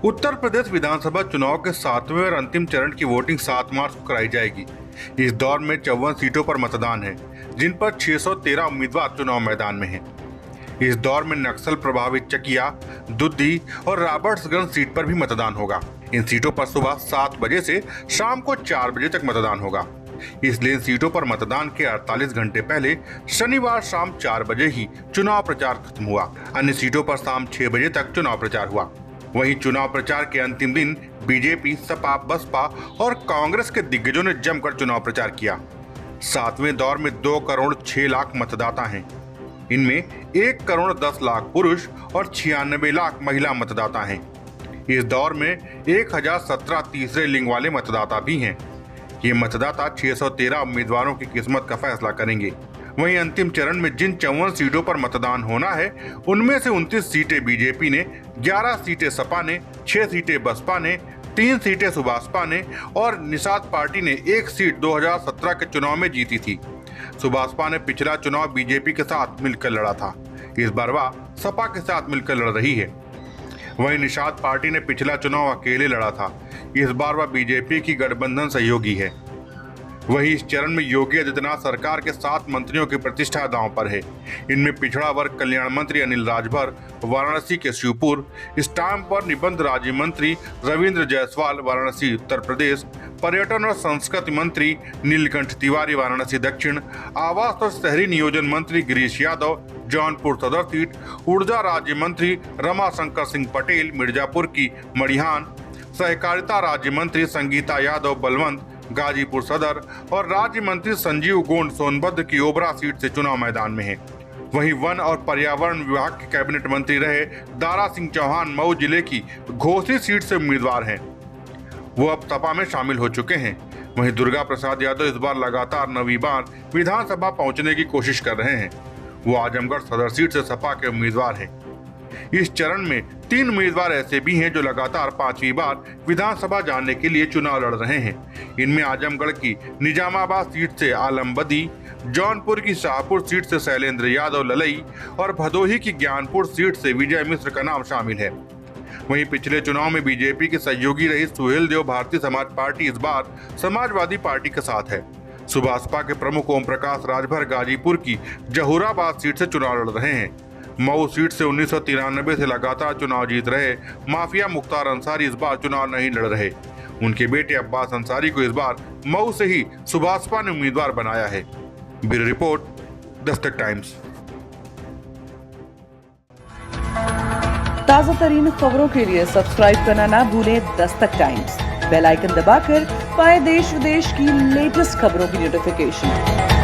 उत्तर प्रदेश विधानसभा चुनाव के 7वें और अंतिम चरण की वोटिंग 7 मार्च को कराई जाएगी। इस दौर में 54 सीटों पर मतदान है, जिन पर 613 उम्मीदवार चुनाव मैदान में हैं। इस दौर में नक्सल प्रभावित चकिया, दुद्दी और रॉबर्ट्सगंज सीट पर भी मतदान होगा। इन सीटों पर सुबह 7 बजे से शाम को 4 बजे तक मतदान होगा। इसलिए इन सीटों पर मतदान के 48 घंटे पहले शनिवार शाम 4 बजे ही चुनाव प्रचार खत्म हुआ। अन्य सीटों पर शाम 6 बजे तक चुनाव प्रचार हुआ। वहीं चुनाव प्रचार के अंतिम दिन बीजेपी, सपा, बसपा और कांग्रेस के दिग्गजों ने जमकर चुनाव प्रचार किया। 7वें दौर में 2 करोड़ 6 लाख मतदाता हैं। इनमें 1 करोड़ 10 लाख पुरुष और 96 लाख महिला मतदाता हैं। इस दौर में 1017 तीसरे लिंग वाले मतदाता भी हैं। ये मतदाता 613 उम्मीदवारों की किस्मत का फैसला करेंगे। वहीं अंतिम चरण में जिन 54 सीटों पर मतदान होना है, उनमें से 29 सीटें बीजेपी ने, 11 सीटें सपा ने, 6 सीटें बसपा ने, 3 सीटें सुभाषपा ने और निषाद पार्टी ने 1 सीट 2017 के चुनाव में जीती थी। सुभाषपा ने पिछला चुनाव बीजेपी के साथ मिलकर लड़ा था। इस बार वह सपा के साथ मिलकर लड़ रही है। वहीं निषाद पार्टी ने पिछला चुनाव अकेले लड़ा था। इस बार वह बीजेपी की गठबंधन सहयोगी है। वहीं इस चरण में योगी आदित्यनाथ सरकार के 7 मंत्रियों की प्रतिष्ठा दांव पर है। इनमें पिछड़ा वर्ग कल्याण मंत्री अनिल राजभर वाराणसी के शिवपुर, स्टाम्प और निबंध राज्य मंत्री रविंद्र जायसवाल वाराणसी उत्तर प्रदेश, पर्यटन और संस्कृति मंत्री नीलकंठ तिवारी वाराणसी दक्षिण, आवास और शहरी नियोजन मंत्री गिरीश यादव जौनपुर सदर सीट, ऊर्जा राज्य मंत्री रमाशंकर सिंह पटेल मिर्जापुर की मड़िहान, सहकारिता राज्य मंत्री संगीता यादव बलवंत गाजीपुर सदर और राज्य मंत्री संजीव गोंड सोनभद्र की ओबरा सीट से चुनाव मैदान में हैं। वहीं वन और पर्यावरण विभाग के कैबिनेट मंत्री रहे दारा सिंह चौहान मऊ जिले की घोसी सीट से उम्मीदवार हैं। वो अब सपा में शामिल हो चुके हैं। वहीं दुर्गा प्रसाद यादव इस बार लगातार 9वीं बार विधानसभा पहुंचने की कोशिश कर रहे हैं। वो आजमगढ़ सदर सीट से सपा के उम्मीदवार हैं। इस चरण में 3 उम्मीदवार ऐसे भी हैं जो लगातार 5वीं बार विधानसभा जाने के लिए चुनाव लड़ रहे हैं। इनमें आजमगढ़ की निजामाबाद सीट से आलम बदी, जौनपुर की शाहपुर सीट से शैलेंद्र यादव ललई और भदोही की ज्ञानपुर सीट से विजय मिश्र का नाम शामिल है। वहीं पिछले चुनाव में बीजेपी के सहयोगी रही सुहेल देव भारतीय समाज पार्टी इस बार समाजवादी पार्टी के साथ है। सुभाषपा के प्रमुख ओम प्रकाश राजभर गाजीपुर की जहूराबाद सीट से चुनाव लड़ रहे हैं। मऊ सीट से 1993 से लगातार चुनाव जीत रहे माफिया मुख्तार अंसारी इस बार चुनाव नहीं लड़ रहे। उनके बेटे अब्बास अंसारी को इस बार मऊ से ही सुभाषपा ने उम्मीदवार बनाया है। Bureau report, Dastak times. ताजा तरीन खबरों के लिए सब्सक्राइब करना ना भूलें दस्तक टाइम्स। बेल आइकन दबाकर पाएं देश विदेश की लेटेस्ट खबरों की नोटिफिकेशन।